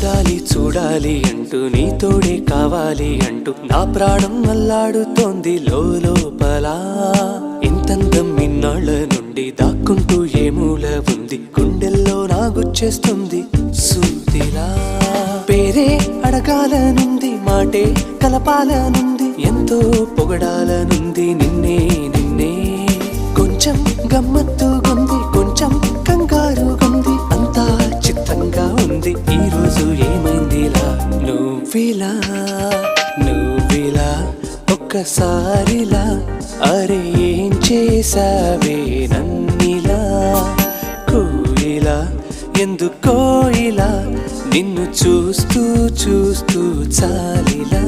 చూడాలి చూడాలి అంటూ నీ తోడే కావాలి అంటూ నా ప్రాణం అల్లాడుతోంది లోపల. ఇంతందం ఇన్నాళ్ళ నుండి దాక్కుంటూ ఏ మూల ఉంది, గుండెల్లో నాగుచ్చేస్తుంది సూదిలా. పేరే అడగాలనుంది, మాటే కలపాలనుంది, ఎంతో పొగడాలనుంది నిన్నే నిన్నే. కొంచెం గమ్మత్తుగుంది, కొంచెం కంగారుగుంది, అంతా చిత్తంగా ఉంది. ఈ రోజు ఏమైందిలా నువ్విలా నువ్విలా ఒక్కసారిలా, అరే ఏం చేసావే నన్నిలా. కోయిలా ఎందుకో ఇలా నిన్ను చూస్తూ చూస్తూ చాలిలా.